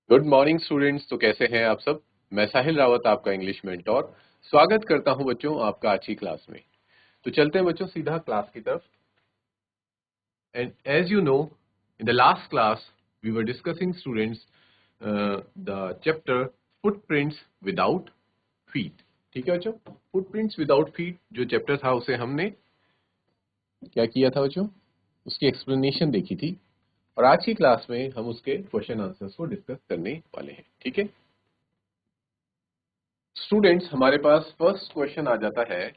Good morning students. तो कैसे हैं आप सब। मैं साहिल रावत, आपका इंग्लिश मेंटोर, स्वागत करता हूं बच्चों आपका आज की क्लास में। तो चलते हैं बच्चों सीधा क्लास की तरफ। And as you know, in the last class we were discussing students the chapter footprints without feet. ठीक है बच्चों, फुटप्रिंट्स विदाउट फीट जो चैप्टर था उसे हमने क्या किया था बच्चों, उसकी एक्सप्लेनेशन देखी थी। और आज की क्लास में हम उसके क्वेश्चन आंसर्स को डिस्कस करने वाले हैं। ठीक है स्टूडेंट्स, हमारे पास फर्स्ट क्वेश्चन आ जाता है,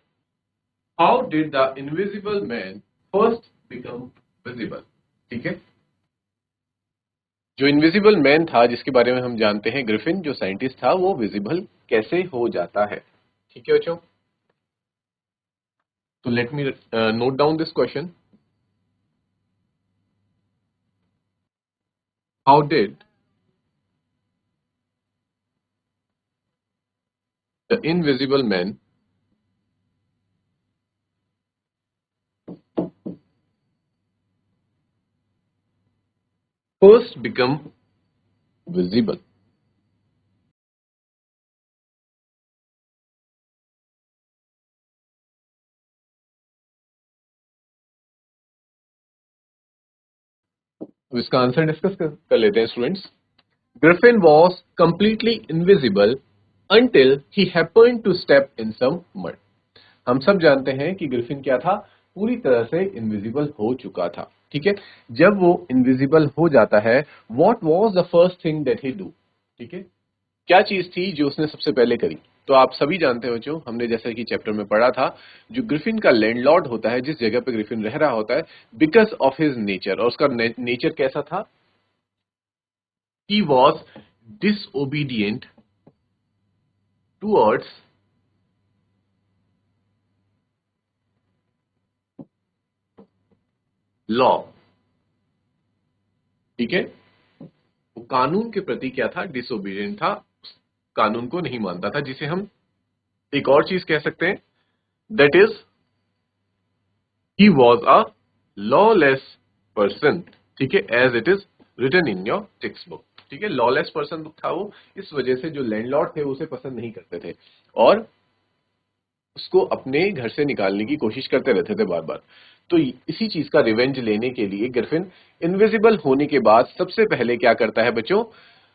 how did the invisible man first become visible. ठीक है, जो इनविजिबल मैन था जिसके बारे में हम जानते हैं ग्रिफिन जो साइंटिस्ट था, वो विजिबल कैसे हो जाता है। ठीक है बच्चों, तो let me note down this question. How did the invisible man first become visible. तो इसका आंसर डिस्कस कर लेते हैं students. Griffin was completely invisible until he happened to step in some mud. हम सब जानते हैं कि ग्रिफिन क्या था, पूरी तरह से इनविजिबल हो चुका था। ठीक है, जब वो इनविजिबल हो जाता है, what was the first thing that he do. ठीक है, क्या चीज थी जो उसने सबसे पहले करी। तो आप सभी जानते हो बच्चों, हमने जैसा कि चैप्टर में पढ़ा था, जो ग्रिफिन का लैंडलॉर्ड होता है, जिस जगह पे ग्रिफिन रह रहा होता है, बिकॉज ऑफ हिज नेचर, और उसका नेचर कैसा था, he was disobedient towards law। ठीक है, वो कानून के प्रति क्या था, डिसोबीडियंट था, कानून को नहीं मानता था, जिसे हम एक और चीज कह सकते हैं, that is he was a lawless person. ठीक है, as it is written in your text book. ठीक है, लॉलेस पर्सन था वो, इस वजह से जो लैंडलॉर्ड थे उसे पसंद नहीं करते थे और उसको अपने घर से निकालने की कोशिश करते रहते थे बार बार। तो इसी चीज का रिवेंज लेने के लिए ग्रिफिन इनविजिबल होने के बाद सबसे पहले क्या करता है बच्चों,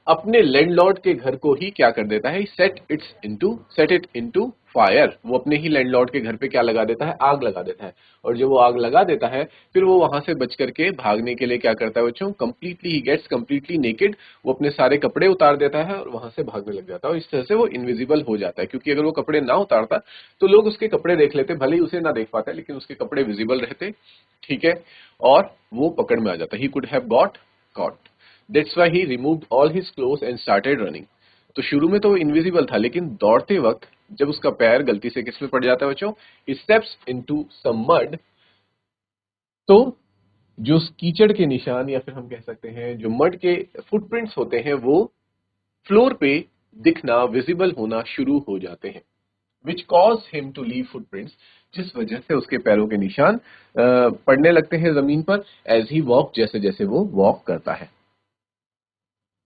अपने लैंडलॉर्ड के घर को ही क्या कर देता है, सेट इट इनटू फायर। वो अपने ही लैंडलॉर्ड के घर पे क्या लगा देता है, आग लगा देता है। और जब वो आग लगा देता है, फिर वो वहां से बच करके भागने के लिए क्या करता है बच्चों, completely he gets completely naked. वो अपने सारे कपड़े उतार देता है और वहां से भागने लग जाता है, और इस तरह से वो इनविजिबल हो जाता है। क्योंकि अगर वो कपड़े ना उतारता तो लोग उसके कपड़े देख लेते, भले ही उसे ना देख पाते, लेकिन उसके कपड़े विजिबल रहते। ठीक है, और वो पकड़ में आ जाता, he could have got caught. That's why he removed all his clothes and started running. तो शुरू में तो वो इनविजिबल था, लेकिन दौड़ते वक्त जब उसका पैर गलती से किस में पड़ जाता है बच्चों, ही स्टेप्स इनटू सम मड। तो जो कीचड़ के निशान, या फिर हम कह सकते हैं जो मड के फुटप्रिंट्स होते हैं, वो फ्लोर पे दिखना, विजिबल होना शुरू हो जाते हैं, which cause him to leave footprints, जिस वजह से उसके पैरों के निशान पड़ने लगते हैं जमीन पर, एज ही वॉक, जैसे जैसे वो वॉक करता है।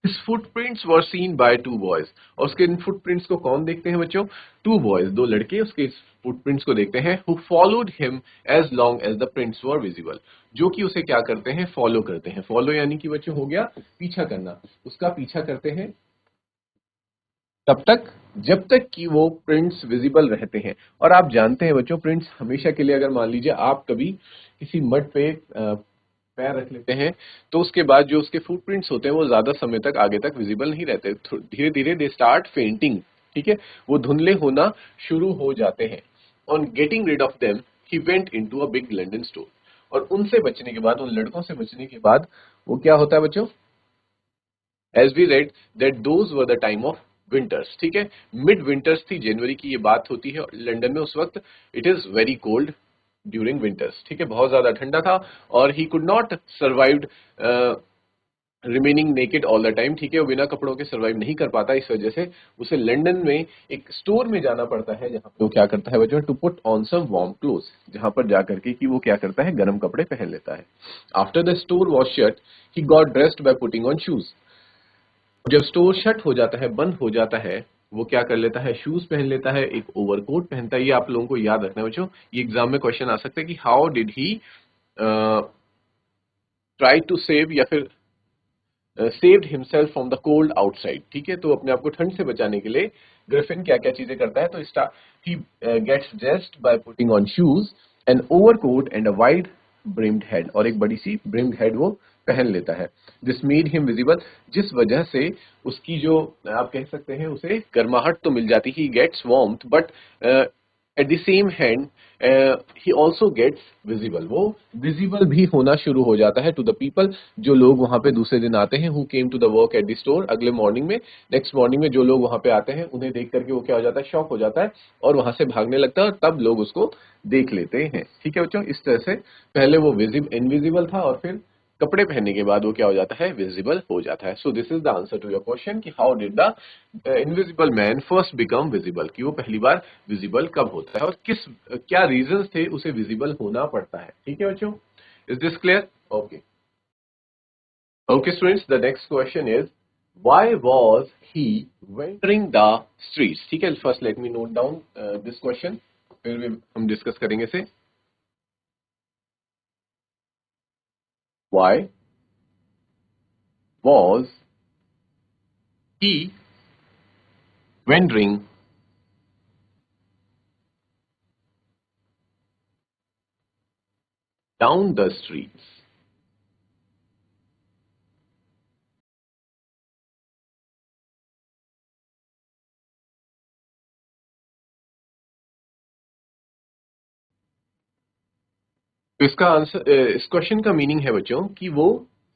His footprints were seen by two boys। और उसके इन फुटप्रिंट्स को कौन देखते हैं बच्चों, टू बॉयज, दो लड़के उसके इस फुटप्रिंट्स को देखते हैं, who followed him as long as the prints were visible। जो कि उसे क्या करते हैं, फॉलो करते हैं। फॉलो यानी कि बच्चों हो गया पीछा करना, उसका पीछा करते हैं तब तक जब तक कि वो प्रिंट्स विजिबल रहते हैं। और आप जानते हैं बच्चों, प्रिंट्स हमेशा के लिए, अगर मान लीजिए आप कभी किसी मड पे पैर रख लेते हैं, तो उसके बाद जो उसके फुटप्रिंट्स होते हैं वो ज्यादा समय तक आगे तक विजिबल नहीं रहते, धीरे धीरे दे स्टार्ट फेंटिंग। ठीक है, वो धुंधले होना शुरू हो जाते हैं। On getting rid of them he went into a big London store. और उनसे बचने के बाद, उन लड़कों से बचने के बाद, वो क्या होता है बच्चों, as we read that those were the time of winters. ठीक है, मिड विंटर्स थी, जनवरी की ये बात होती है, और लंदन में उस वक्त it is very cold during winters. ठीक है, बहुत ज्यादा ठंडा था, और he could not survived remaining naked all the time. ठीक है, वो बिना कपड़ों के सर्वाइव नहीं कर पाता, इस वजह से उसे लंदन में एक स्टोर में जाना पड़ता है, जहां पे वो क्या करता है बच्चों, to put on some warm clothes, जहां पर जाकर के कि वो क्या करता है, गर्म कपड़े पहन लेता है। After the store was shut, he got dressed by putting on shoes. जब स्टोर शट हो जाता है, बंद हो जाता है, वो क्या कर लेता है, शूज पहन लेता है, एक ओवरकोट पहनता है। ये आप लोगों को याद रखना है बच्चों, ये एग्जाम में क्वेश्चन आ सकता है कि how did he try to save या फिर saved himself from the cold outside. ठीक है, तो अपने आप को ठंड से बचाने के लिए ग्रिफिन क्या क्या चीजें करता है, तो he gets dressed by putting on shoes, an overcoat and a wide brimmed head, और एक बड़ी सी ब्रिम्ड हेड वो पहन लेता है। दिस मेड हिम विजिबल, जिस वजह से उसकी जो आप कह सकते हैं उसे गर्माहट तो मिल जाती, he gets warmth, but at the same hand he also gets visible, वो विजिबल भी होना शुरू हो जाता है टू द पीपल, जो लोग वहां पे दूसरे दिन आते हैं, who came to the work at the store, अगले मॉर्निंग में, नेक्स्ट मॉर्निंग में जो लोग वहां पे आते हैं उन्हें देख करके वो क्या हो जाता है, शॉक हो जाता है और वहां से भागने लगता है, और तब लोग उसको देख लेते हैं। ठीक है बच्चों, इस तरह से पहले वो इनविजिबल था और फिर कपड़े पहनने के बाद वो क्या हो जाता है, विजिबल हो जाता है। So this is the answer to your question कि how did the invisible man first become visible, कि वो पहली बार विजिबल कब होता है और किस क्या रीजंस थे उसे विजिबल होना पड़ता है। ठीक है बच्चों, is this clear? Okay. Okay, students, the next question is, why was he wandering the streets? ठीक है, first let me note down this question, फिर हम डिस्कस करेंगे इसे। Why was he wandering down the streets? तो इसका answer, इस question का मीनिंग है बच्चों कि वो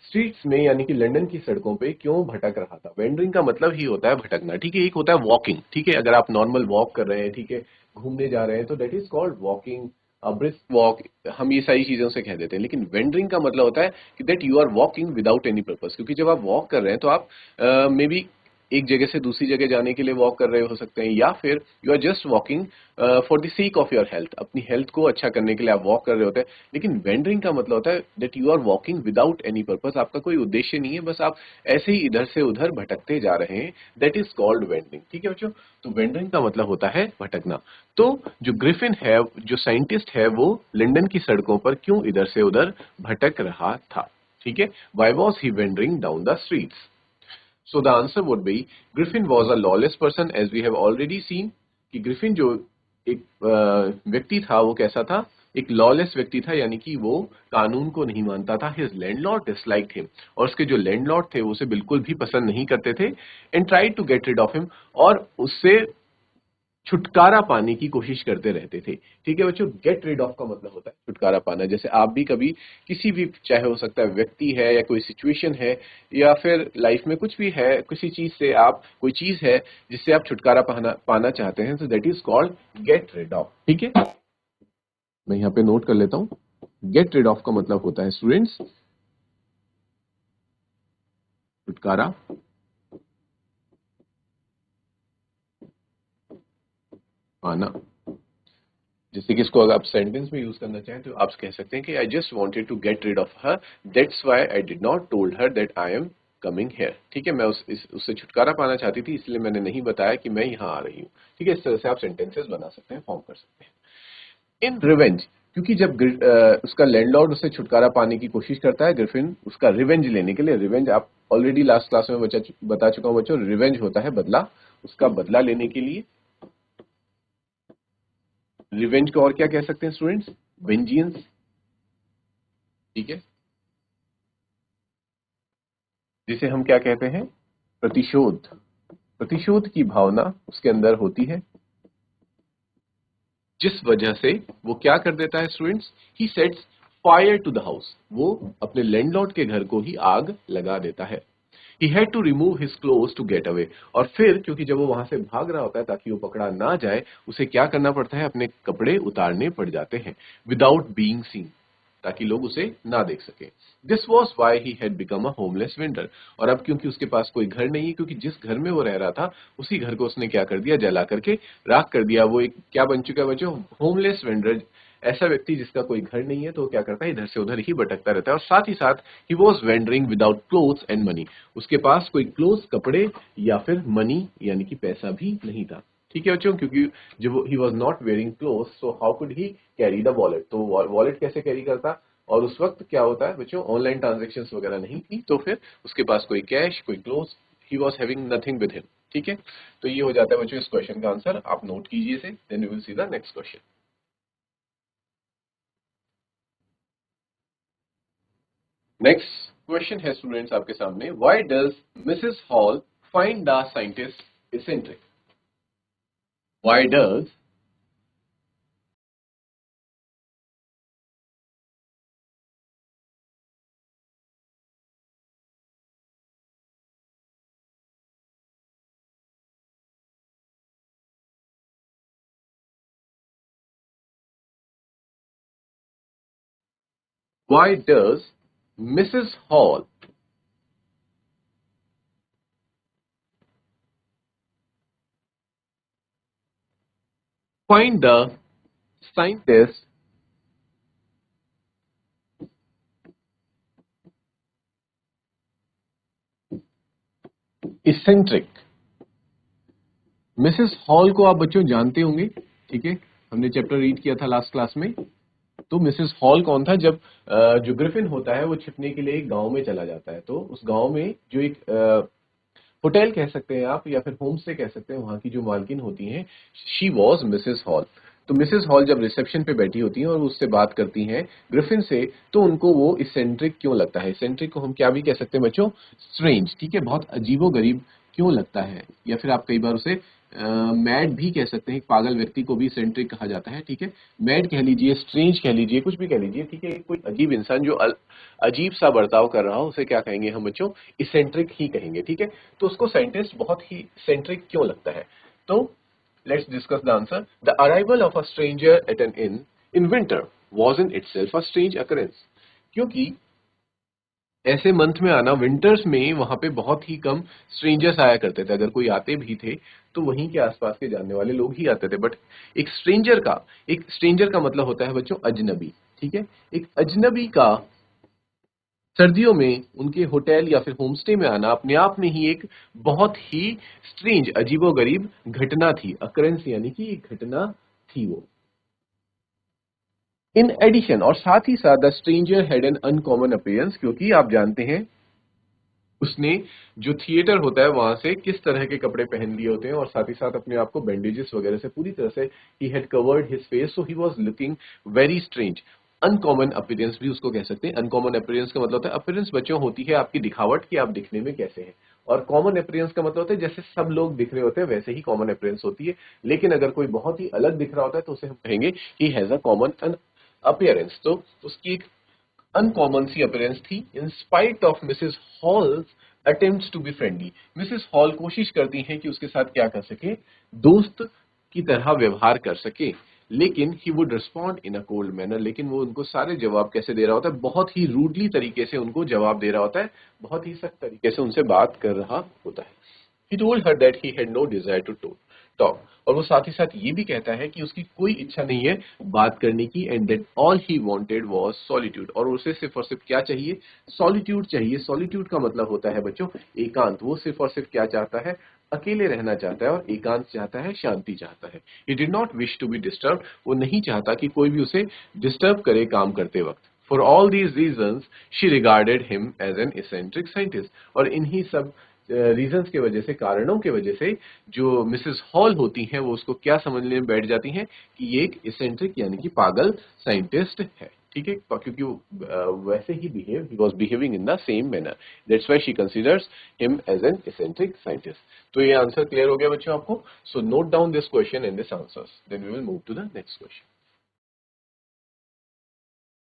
स्ट्रीट्स में यानी कि लंदन की सड़कों पे क्यों भटक रहा था। वेंडरिंग का मतलब ही होता है भटकना। ठीक है, एक होता है वॉकिंग। ठीक है, अगर आप नॉर्मल वॉक कर रहे हैं, ठीक है, घूमने जा रहे हैं, तो that is called walking, brisk walk, हम ये सारी चीजों से कह देते हैं। लेकिन वेंडरिंग का मतलब होता है कि that you are walking without any purpose, क्योंकि जब आप वॉक कर रहे हैं तो आप मे बी एक जगह से दूसरी जगह जाने के लिए वॉक कर रहे हो सकते हैं, या फिर you are just walking for the sake of your health, अपनी हेल्थ को अच्छा करने के लिए आप वॉक कर रहे होते हैं। लेकिन वेंडरिंग का मतलब होता है that you are walking without any purpose, आपका कोई उद्देश्य नहीं है, बस आप ऐसे ही इधर से उधर भटकते जा रहे हैं, दैट इज कॉल्ड वेंडरिंग। ठीक है बच्चों, तो वेंडरिंग का मतलब होता है भटकना। तो जो ग्रिफिन है, जो साइंटिस्ट है, वो लंदन की सड़कों पर क्यों इधर से उधर भटक रहा था। ठीक है, why was he wandering down the streets? So the answer would be Griffin was a lawless person, as we have already seen कि ग्रिफिन जो एक व्यक्ति था वो कैसा था, एक लॉलेस व्यक्ति था, यानी कि वो कानून को नहीं मानता था। हिज लैंडलॉर्ड डिसलाइक्ड हिम, और उसके जो लैंडलॉर्ड थे वो उसे बिल्कुल भी पसंद नहीं करते थे। And tried to get rid of him, और उससे छुटकारा पाने की कोशिश करते रहते थे। ठीक है बच्चों, गेट रिड ऑफ का मतलब होता है छुटकारा पाना। जैसे आप भी कभी किसी भी, चाहे हो सकता है व्यक्ति है या कोई सिचुएशन है या फिर लाइफ में कुछ भी है, किसी चीज से आप, कोई चीज है जिससे आप छुटकारा पाना चाहते हैं, तो that is called get rid of. ठीक है, मैं यहाँ पे नोट कर लेता हूँ। गेट रिड ऑफ का मतलब होता है स्टूडेंट्स छुटकारा पाना। जैसे कि इसको अगर आप सेंटेंस में यूज करना चाहें तो आप कह सकते हैं कि I just wanted to get rid of her, that's why I did not told her that I am coming here. ठीक है, मैं उससे छुटकारा पाना चाहती थी, इसलिए मैंने नहीं बताया कि मैं यहाँ आ रही हूँ। ठीक है, इस तरह से आप सेंटेंसेस बना सकते हैं, फॉर्म कर सकते हैं। इन रिवेंज, क्योंकि जब उसका लैंडलॉर्ड उससे छुटकारा पाने की कोशिश करता है, ग्रिफिन उसका रिवेंज लेने के लिए, रिवेंज आप ऑलरेडी लास्ट क्लास में बता चुका हूं बच्चों, रिवेंज होता है बदला, उसका बदला लेने के लिए। रिवेंज को और क्या कह सकते हैं स्टूडेंट्स? वेंजियंस। ठीक है, जिसे हम क्या कहते हैं? प्रतिशोध। प्रतिशोध की भावना उसके अंदर होती है, जिस वजह से वो क्या कर देता है students? He sets fire to the house, वो अपने लैंडलॉर्ड के घर को ही आग लगा देता है। He had to remove his cloth to get away, और फिर क्योंकि जब वो वहां से भाग रहा होता है ताकि वो पकड़ा ना जाए, उसे क्या करना पड़ता है? अपने कपड़े उतारने पड़ जाते हैं, विदाउट बीइंग सीन, ताकि लोग उसे ना देख सके। This was why he had become a homeless vendor, और अब क्योंकि उसके पास कोई घर नहीं है, क्योंकि जिस घर में वो रह रहा था उसी घर को उसने क्या कर दिया? जला करके राख कर दिया। वो एक क्या बन चुका है बच्चों? Homeless vendor. ऐसा व्यक्ति जिसका कोई घर नहीं है तो वो क्या करता है, इधर से उधर ही भटकता रहता है। और साथ ही साथ he was wandering without clothes and money, उसके पास कोई क्लोथ्स कपड़े या फिर मनी यानी कि पैसा भी नहीं था। ठीक है बच्चों, क्योंकि जब he was not wearing clothes so how could he carry the wallet, तो वॉलेट कैसे कैरी करता। और उस वक्त क्या होता है बच्चों, ऑनलाइन ट्रांजेक्शन्स वगैरह नहीं थी, तो फिर उसके पास कोई कैश, कोई clothes, he was having nothing with him. ठीक है, तो ये हो जाता है बच्चों इस क्वेश्चन का आंसर, आप नोट कीजिए इसे, then we will see the next question. Next question है स्टूडेंट्स आपके सामने, why does Mrs Hall find the scientist eccentric. Why does why does Mrs. Hall find the scientist eccentric। Mrs Hall को आप बच्चों जानते होंगे, ठीक है, हमने चैप्टर रीड किया था लास्ट क्लास में। तो मिसेस हॉल कौन था, जब जो ग्रिफिन होता है वो छिपने के लिए एक गांव में चला जाता है, तो उस गांव में जो एक होटल कह सकते हैं आप या फिर होम स्टे कह सकते हैं, वहां की जो मालकिन होती हैं, शी वॉज मिसेस हॉल। तो मिसेस हॉल जब रिसेप्शन पे बैठी होती हैं और उससे बात करती हैं ग्रिफिन से, तो उनको वो इसेंट्रिक क्यों लगता है। इसेंट्रिक को हम क्या भी कह सकते हैं बच्चों, स्ट्रेंज, ठीक है, बहुत अजीबो गरीब क्यों लगता है, या फिर आप कई बार उसे मैड भी कह सकते हैं, एक पागल व्यक्ति को भी इसेंट्रिक कहा जाता है। ठीक है, मैड कह लीजिए, स्ट्रेंज कह लीजिए, कुछ भी कह लीजिए, ठीक है, कोई अजीब इंसान जो अजीब सा बर्ताव कर रहा हो उसे क्या कहेंगे हम बच्चों, इसेंट्रिक ही कहेंगे। ठीक है, तो उसको साइंटिस्ट बहुत ही इसेंट्रिक क्यों लगता है। तो let's discuss the answer. The arrival of a stranger at an inn winter was in itself a strange occurrence, क्योंकि ऐसे मंथ में आना, विंटर्स में वहां पे बहुत ही कम स्ट्रेंजर्स आया करते थे, अगर कोई आते भी थे तो वहीं के आसपास के जानने वाले लोग ही आते थे। बट एक स्ट्रेंजर का मतलब होता है बच्चों अजनबी। ठीक है, एक अजनबी का सर्दियों में उनके होटल या फिर होमस्टे में आना अपने आप में ही एक बहुत ही स्ट्रेंज, अजीबोगरीब घटना थी। अकरेंस यानी कि एक घटना थी वो। इन एडिशन, और साथ ही साथ the stranger had an uncommon appearance, क्योंकि आप जानते हैं उसने जो थिएटर होता है वहां से किस तरह के कपड़े पहन लिए होते हैं, और साथ ही साथ अपने आप को बैंडेजेस वगैरह से पूरी तरह से he had covered his face, so he was looking very strange. Uncommon appearance भी उसको कह सकते हैं। अनकॉमन अपीयरेंस का मतलब होता है, अपीयरेंस बच्चों होती है आपकी दिखावट की आप दिखने में कैसे हैं, और कॉमन अपीयरेंस का मतलब होता है जैसे सब लोग दिख रहे होते हैं वैसे ही कॉमन अपीयरेंस होती है। लेकिन अगर कोई बहुत ही अलग दिख रहा होता है तो उसे हम कहेंगे he has a common appearance. तो उसकी एक अनकॉमन सी अपीयरेंस थी। In spite of Mrs Hall's attempts to be friendly, Mrs Hall कोशिश करती हैं कि उसके साथ क्या कर सके, दोस्त की तरह व्यवहार कर सके, लेकिन he would respond in a cold manner, लेकिन वो उनको सारे जवाब कैसे दे रहा होता है, बहुत ही रूडली तरीके से उनको जवाब दे रहा होता है, बहुत ही सख्त तरीके से उनसे बात कर रहा होता है। He told her that he had no desire to talk, और वो साथ ही साथ ये भी कहता है कि उसकी कोई इच्छा नहीं है बात करने की, and that all he wanted was solitude, और उसे सिर्फ और सिर्फ क्या चाहिए, सॉलिट्यूड चाहिए। सॉलिट्यूड का मतलब होता है बच्चों एकांत। वो सिर्फ और सिर्फ क्या चाहता है, अकेले रहना चाहता है और एकांत चाहता है, शांति चाहता है। He did not wish to be disturbed, वो नहीं चाहता कि कोई भी उसे डिस्टर्ब करे काम करते वक्त। For all these reasons, she regarded him as an eccentric scientist, और इन्हीं सब रीजंस के वजह से, कारणों के वजह से जो मिसेस हॉल होती हैं वो उसको क्या समझने में बैठ जाती हैं कि ये एक इसेंट्रिक यानी कि पागल साइंटिस्ट है। ठीक है, क्योंकि वो वैसे ही ही was behaving in the same manner, that's why she considers him as an eccentric scientist. तो ये आंसर क्लियर हो गया बच्चों आपको। So note down this question and this answers, then we will move to the next question.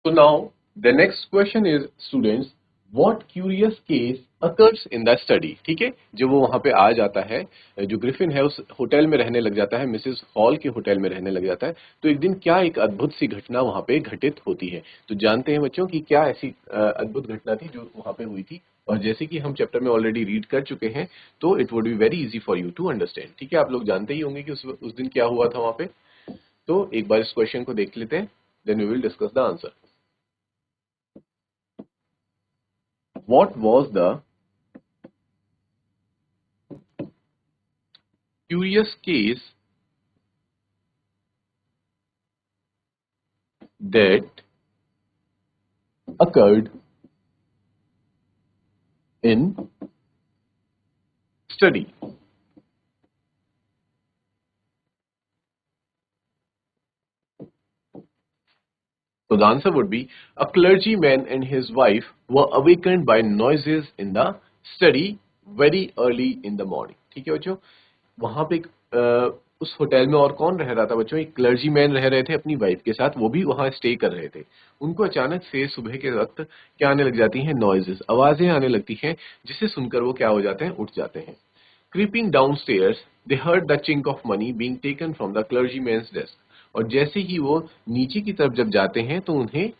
So now the next question is, students, what curious case occurs in the study। ठीक है, जब वो वहां पे आ जाता है, जो ग्रिफिन है उस होटल में रहने लग जाता है, मिसेस हॉल के होटल में रहने लग जाता है, तो एक दिन क्या एक अद्भुत सी घटना वहां पे घटित होती है। तो जानते हैं बच्चों कि क्या ऐसी अद्भुत घटना थी जो वहां पे हुई थी। और जैसे कि हम चैप्टर में ऑलरेडी रीड कर चुके हैं, तो it would be very easy for you to understand. ठीक है, आप लोग जानते ही होंगे कि उस दिन क्या हुआ था वहां पे। तो एक बार इस क्वेश्चन को देख लेते हैं। then we will discuss the answer. What was the curious case that occurred in study? So the answer would be a clergyman and his wife were awakened by noises in the study very early in the morning. ठीक है बच्चों, वहां पे उस hotel में और कौन रह रहा था बच्चों? एक क्लर्जीमैन रह रहे थे अपनी वाइफ के साथ, वो भी वहां स्टे कर रहे थे। उनको अचानक से सुबह के वक्त क्या आने लग जाती हैं? नॉइजेस, आवाजें आने लगती हैं, जिसे सुनकर वो क्या हो जाते हैं? उठ जाते हैं। Creeping downstairs, they heard the chink of money being taken from the clergyman's desk. और जैसे ही वो नीचे की तरफ जब जाते हैं तो उन्हें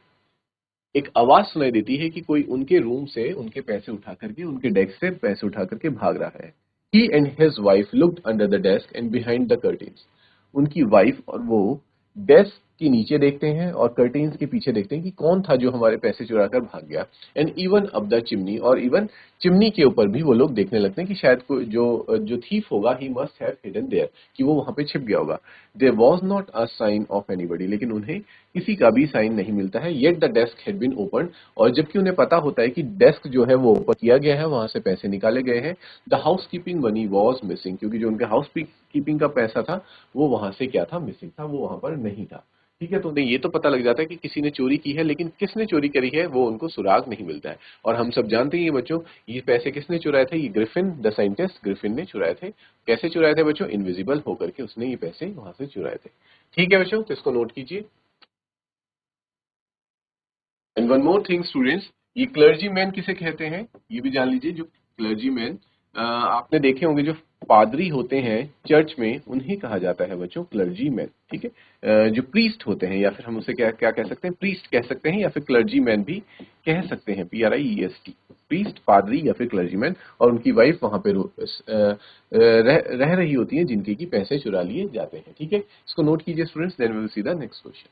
एक आवाज सुनाई देती है कि कोई उनके रूम से उनके पैसे उठा करके, उनके डेस्क से पैसे उठा करके भाग रहा है। He and his wife looked under the desk and behind the curtains. उनकी वाइफ और वो डेस्क के नीचे देखते हैं और कर्टेन्स के पीछे देखते हैं कि कौन था जो हमारे पैसे चुरा कर भाग गया। And even up the chimney, और इवन चिमनी के ऊपर भी वो लोग देखने लगते हैं कि शायद कोई जो थीफ होगा, he must have hidden there, कि वो वहां पे छिप गया होगा। There was not a sign of anybody, लेकिन उन्हें किसी का भी साइन नहीं मिलता है। Yet the desk had been open, और जबकि उन्हें पता होता है कि डेस्क जो है वो ओपन किया गया है, वहां से पैसे निकाले गए हैं। The house keeping money was missing, क्योंकि जो उनके हाउस कीपिंग का पैसा था वो वहां से क्या था? मिसिंग था, वो वहां पर नहीं था। ठीक है, तो उन्हें ये तो पता लग जाता है कि किसी ने चोरी की है, लेकिन किसने चोरी करी है वो उनको सुराग नहीं मिलता है। और हम सब जानते हैं ये बच्चों, ये पैसे किसने चुराए थे? ये ग्रिफिन द साइंटिस्ट, ग्रिफिन ने चुराए थे। कैसे चुराए थे बच्चों? इनविजिबल होकर के उसने ये पैसे वहां से चुराए थे। ठीक है बच्चों, तो इसको नोट कीजिए। And one more thing students, ये क्लर्जी मैन किसे कहते हैं ये भी जान लीजिए। जो क्लर्जी मैन आपने देखे होंगे, जो पादरी होते हैं चर्च में, उन्हें कहा जाता है बच्चों क्लर्जी मैन। ठीक है, जो प्रीस्ट होते हैं, या फिर हम उसे क्या क्या कह सकते हैं? प्रीस्ट कह सकते हैं, या फिर क्लर्जी मैन भी कह सकते हैं। PRIEST, प्रीस्ट, पादरी या फिर क्लर्जी मैन। और उनकी वाइफ वहां पे रह रही होती है, जिनके की पैसे चुरा लिए जाते हैं। ठीक है, इसको नोट कीजिए students, then we will see the next question.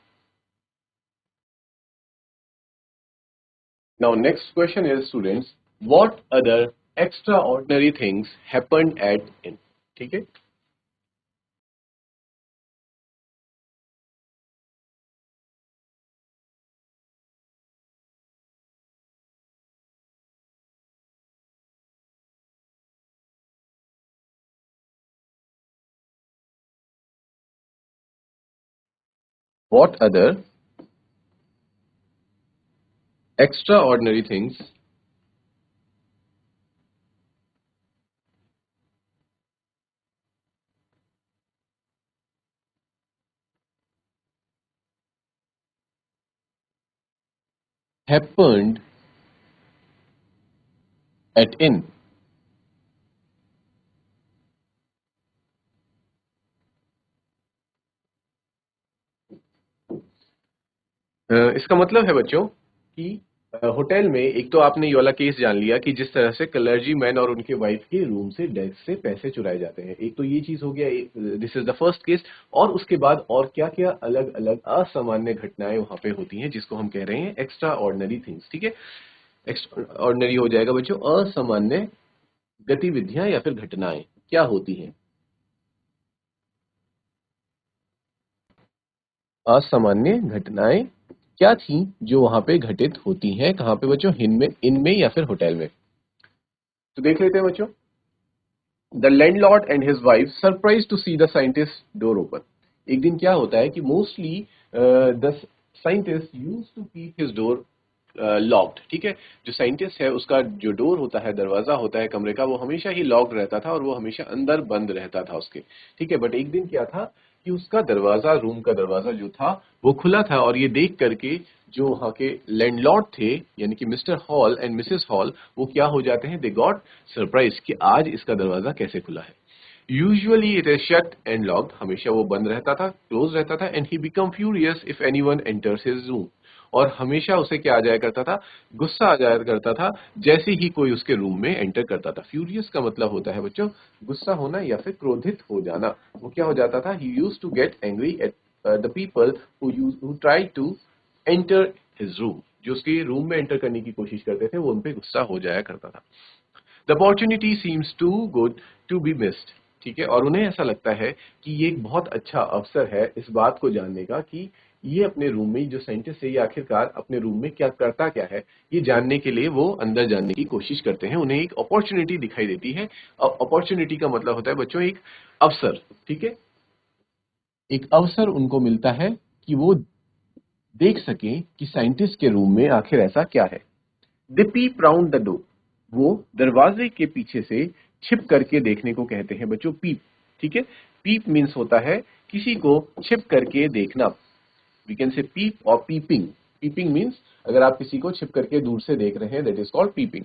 Now, next question is, students, what other extraordinary things happened at inn? ठीक है, what other extraordinary things happened at inn? इसका मतलब है बच्चों कि होटल में एक तो आपने ये वाला केस जान लिया कि जिस तरह से क्लर्जी मैन और उनके वाइफ के रूम से डेस्क से पैसे चुराए जाते हैं। एक तो ये चीज हो गया, this is the first case. और उसके बाद और क्या क्या अलग अलग असामान्य घटनाएं वहां पे होती हैं, जिसको हम कह रहे हैं एक्स्ट्रा ऑर्डिनरी थिंग्स। ठीक है, एक्स्ट्रा ऑर्डिनरी हो जाएगा बच्चों असामान्य गतिविधियां या फिर घटनाएं क्या होती हैं? असामान्य घटनाएं क्या थी जो वहां पे घटित होती हैं? कहां पे बच्चों? इनमें या फिर होटल में। तो देख लेते हैं बच्चों। The landlord and his wife surprise to see the scientist door open. एक दिन क्या होता है कि mostly the scientist use to keep his door locked. ठीक है, जो साइंटिस्ट है उसका जो डोर होता है, दरवाजा होता है कमरे का, वो हमेशा ही लॉक्ड रहता था और वो हमेशा अंदर बंद रहता था उसके। ठीक है, बट एक दिन क्या था कि उसका दरवाजा, रूम का दरवाजा जो था वो खुला था, और ये देख करके जो वहां के लैंडलॉर्ड थे, यानी कि mister hall and Mrs hall, वो क्या हो जाते हैं? दे गॉट सरप्राइज कि आज इसका दरवाजा कैसे खुला है। Usually it is shut and locked, हमेशा वो बंद रहता था, क्लोज रहता था। And he become furious if anyone enters his room, और हमेशा उसे क्या आ जाया करता था? गुस्सा आ जाया करता था जैसे ही कोई उसके रूम में एंटर करता था। फ्यूरियस का मतलब होता है बच्चों गुस्सा होना या फिर क्रोधित हो जाना। वो क्या हो जाता था? He used to get angry at the people who try to enter his room, जो उसके रूम में एंटर करने की कोशिश करते थे वो उन पे गुस्सा हो जाया करता था। The opportunity seems too good to be missed, ठीक है, और उन्हें ऐसा लगता है कि ये एक बहुत अच्छा अवसर है इस बात को जानने का कि ये अपने रूम में जो साइंटिस्ट है ये आखिरकार अपने रूम में क्या करता क्या है, ये जानने के लिए वो अंदर जानने की कोशिश करते हैं। उन्हें एक अपॉर्चुनिटी दिखाई देती है। अपॉर्चुनिटी का मतलब होता है बच्चों एक अवसर, ठीक है, एक अवसर उनको मिलता है कि वो देख सकें कि साइंटिस्ट के रूम में आखिर ऐसा क्या है। दे पीप राउंड द डोर, वो दरवाजे के पीछे से छिप करके देखने को कहते हैं बच्चों, पीप, ठीक है। पीप मीन्स होता है किसी को छिप करके देखना। वी कैन से पीप और पीपिंग। पीपिंग मीन्स अगर आप किसी को छिप करके दूर से देख रहे हैं, दैट इज कॉल्ड पीपिंग।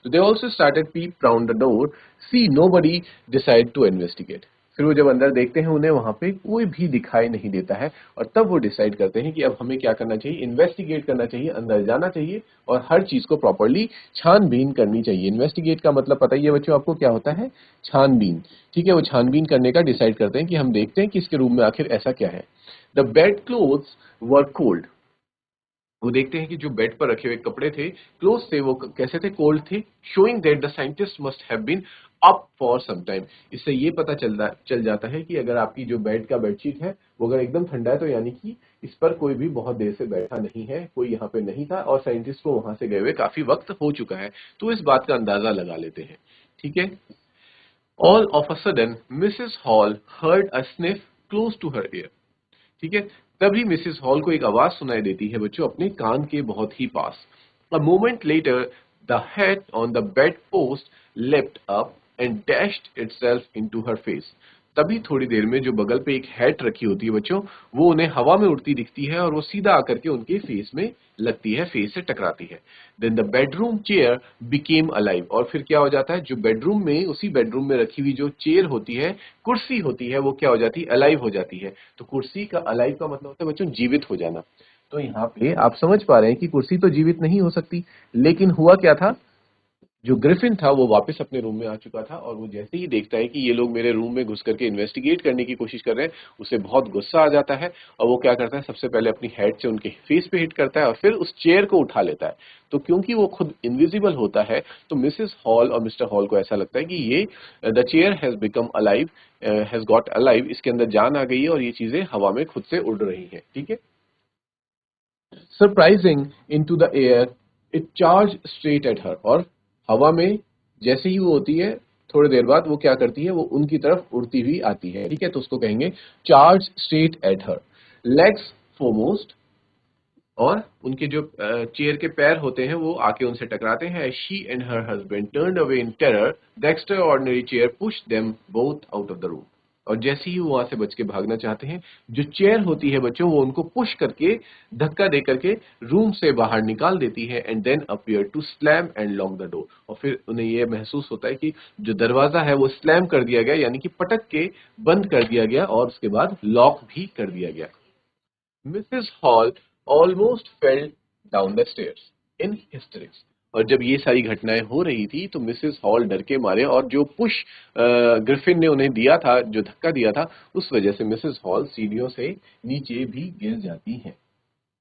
तो they also started peep round the door, see nobody decide to investigate. फिर वो जब अंदर देखते हैं उन्हें वहां पे कोई भी दिखाई नहीं देता है, और तब वो डिसाइड करते हैं कि अब हमें क्या करना चाहिए, इन्वेस्टिगेट करना चाहिए, अंदर जाना चाहिए और हर चीज को प्रॉपर्ली छानबीन करनी चाहिए। इन्वेस्टिगेट का मतलब पता ही है बच्चों आपको क्या होता है, छानबीन, ठीक है। वो छानबीन करने का डिसाइड करते हैं कि हम देखते हैं कि इसके रूम में आखिर ऐसा क्या है। The bed clothes were cold, वो देखते हैं कि जो बेड पर रखे हुए कपड़े थे, क्लोथ थे, वो कैसे थे, कोल्ड थे, showing that the scientist must have been up for some time. इससे ये पता चल जाता है कि अगर आपकी जो बेड का बेडशीट है वो अगर एकदम ठंडा है तो यानी कि इस पर कोई भी बहुत देर से बैठा नहीं है, कोई यहाँ पे नहीं था और साइंटिस्ट को वहां से गए हुए काफी वक्त हो चुका है। तो इस बात का अंदाजा लगा लेते हैं, ठीक है। All of a sudden Mrs Hall heard a sniff close to her ear, ठीक है। तभी मिसेस हॉल को एक आवाज सुनाई देती है बच्चों अपने कान के बहुत ही पास। A moment later the head on the bedpost left up and dashed itself into her face. तभी थोड़ी देर में जो बगल पे एक हैट रखी होती है बच्चों, वो उन्हें हवा में उड़ती दिखती है और वो सीधा आकर के उनके फेस में लगती है, फेस से टकराती है। Then the bedroom chair became alive, और फिर क्या हो जाता है, जो बेडरूम में, उसी बेडरूम में रखी हुई जो चेयर होती है, कुर्सी होती है, वो क्या हो जाती है, अलाइव हो जाती है। तो कुर्सी का अलाइव का मतलब होता है बच्चों जीवित हो जाना। तो यहाँ पे आप समझ पा रहे हैं कि कुर्सी तो जीवित नहीं हो सकती, लेकिन हुआ क्या था, जो ग्रिफिन था वो वापस अपने रूम में आ चुका था और वो जैसे ही देखता है कि ये लोग मेरे रूम में घुस करके इन्वेस्टिगेट करने की कोशिश कर रहे हैं, उसे बहुत गुस्सा आ जाता है और वो क्या करता है, सबसे पहले अपनी हेड से उनके फेस पे हिट करता है और फिर उस चेयर को उठा लेता है। तो क्योंकि वो खुद इनविजिबल होता है, तो मिसेस हॉल और मिस्टर हॉल को ऐसा लगता है कि ये the chair has become alive, has got alive, इसके अंदर जान आ गई है और ये चीजें हवा में खुद से उड़ रही हैं, ठीक है। Surprising into the air it charge straight at her, और हवा में जैसे ही वो होती है थोड़ी देर बाद वो क्या करती है, वो उनकी तरफ उड़ती हुई आती है, ठीक है। तो उसको कहेंगे charge straight at her, legs foremost, और उनके जो चेयर के पैर होते हैं वो आके उनसे टकराते हैं। She and her husband turned away in terror, the extra ordinary chair push them both out of the room, और जैसे ही वो वहां से बच के भागना चाहते हैं, जो चेयर होती है बच्चों वो उनको पुश करके, धक्का दे करके रूम से बाहर निकाल देती है। And then appear to slam and lock the door, और फिर उन्हें ये महसूस होता है कि जो दरवाजा है वो स्लैम कर दिया गया, यानी कि पटक के बंद कर दिया गया और उसके बाद लॉक भी कर दिया गया। Mrs hall almost fell down the stairs in hysterics, और जब ये सारी घटनाएं हो रही थी तो मिसेस हॉल डर के मारे, और जो पुश ग्रिफिन ने उन्हें दिया था, जो धक्का दिया था, उस वजह से मिसेस हॉल सीढ़ियों से नीचे भी गिर जाती हैं।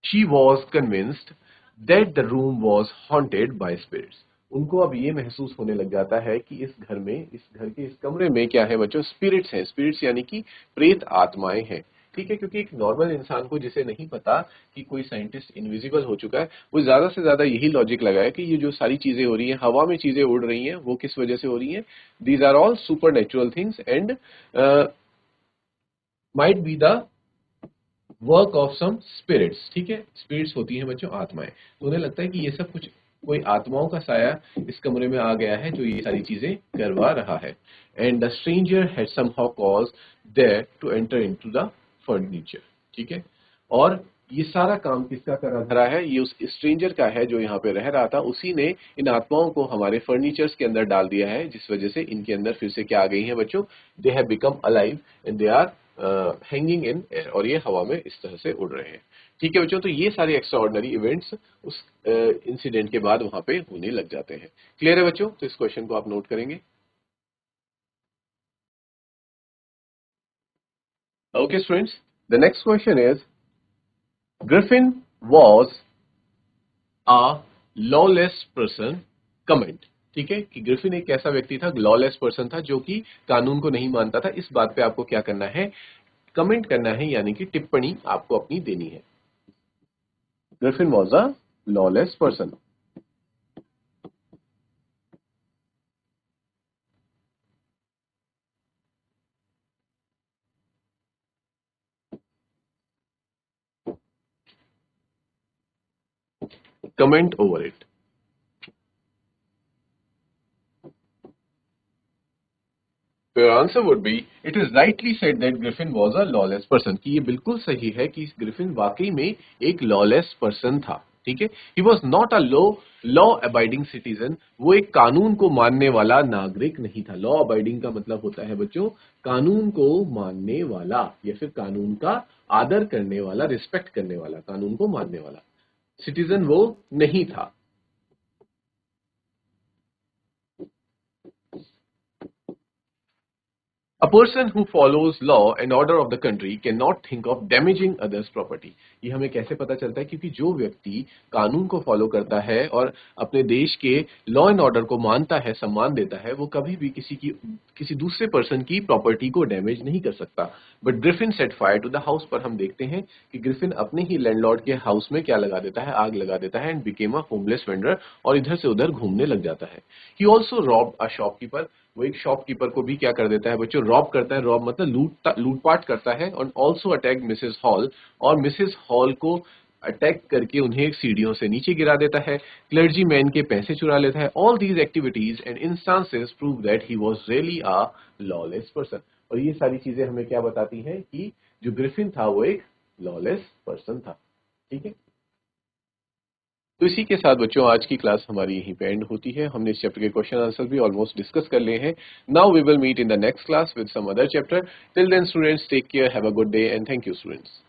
She was convinced that the room was haunted by spirits, उनको अब ये महसूस होने लग जाता है कि इस घर में, इस घर के इस कमरे में क्या है बच्चों, स्पिरिट्स हैं। स्पिरिट्स यानी कि प्रेत आत्माएं हैं, ठीक है। क्योंकि एक नॉर्मल इंसान को जिसे नहीं पता कि कोई साइंटिस्ट इनविजिबल हो चुका है, वो ज्यादा से ज्यादा यही लॉजिक लगाया कि ये जो सारी चीजें हो रही हैं, हवा में चीजें उड़ रही हैं, वो किस वजह से हो रही हैं, these are all super natural things and might be the work of some spirits, ठीक है। स्पिरिट्स होती हैं बच्चों आत्माएं, तो उन्हें लगता है कि ये सब कुछ कोई आत्माओं का साया इस कमरे में आ गया है जो ये सारी चीजें करवा रहा है। And the stranger had somehow cause there to enter into the furniture, ठीक है। और ये सारा काम किसका करा धरा है, ये उस स्ट्रेंजर का है जो यहाँ पे रह रहा था, उसी ने इन आत्माओं को हमारे फर्नीचर्स के अंदर डाल दिया है, जिस वजह से इनके अंदर फिर से क्या आ गई है बच्चों, they have become alive and they are hanging in air, और ये हवा में इस तरह से उड़ रहे हैं, ठीक है बच्चों। तो ये सारे एक्स्ट्रा ऑर्डिनरी इवेंट्स उस इंसिडेंट के बाद वहां पे होने लग जाते हैं। क्लियर है बच्चों, तो इस क्वेश्चन को आप नोट करेंगे। Okay students, the next question is Griffin was a lawless person, comment. ठीक है, कि ग्रिफिन एक ऐसा व्यक्ति था, लॉलेस पर्सन था, जो कि कानून को नहीं मानता था। इस बात पे आपको क्या करना है, कमेंट करना है, यानी कि टिप्पणी आपको अपनी देनी है। Griffin was a lawless person. Comment over it. So your answer would be, it is rightly said that Griffin was a lawless person. कि ये बिल्कुल सही है कि ग्रिफिन वाकई में एक लॉलेस पर्सन था। ठीक है, he was not a law abiding citizen, वो एक कानून को मानने वाला नागरिक नहीं था। लॉ अबाइडिंग का मतलब होता है बच्चों, कानून को मानने वाला या फिर कानून का आदर करने वाला, रिस्पेक्ट करने वाला, कानून को मानने वाला। सिटीजन वो नहीं था। A person who follows law and order of the country cannot think of damaging others' property. ये हमें कैसे पता चलता है, क्योंकि जो व्यक्ति कानून को फॉलो करता है और अपने देश के लॉ एंड ऑर्डर को मानता है, सम्मान देता है, वो कभी भी किसी दूसरे पर्सन की प्रॉपर्टी को डैमेज नहीं कर सकता। But Griffin set fire to the house, पर हम देखते हैं कि ग्रिफिन अपने ही लैंडलॉर्ड के हाउस में क्या लगा देता है, आग लगा देता है, and became a homeless vendor, और इधर से उधर घूमने लग जाता है। He also robbed a shopkeeper, वो एक शॉपकीपर को भी क्या कर देता है बच्चों, रॉब करता है। रॉब मतलब लूटपाट करता है। और ऑल्सो अटैक मिसेस हॉल, और मिसेस हॉल को अटैक करके उन्हें सीढ़ियों से नीचे गिरा देता है। क्लर्जी मैन के पैसे चुरा लेता है। All these activities and instances prove that he was really a lawless person. और ये सारी चीजें हमें क्या बताती हैं कि जो ग्रिफिन था वो एक लॉलेस पर्सन था। ठीक है, तो इसी के साथ बच्चों आज की क्लास हमारी यहीं पे एंड होती है। हमने इस चैप्टर के क्वेश्चन आंसर भी ऑलमोस्ट डिस्कस कर लिए हैं। Now we will meet in the next class with some other chapter. Till then students, take care, have a good day and thank you students.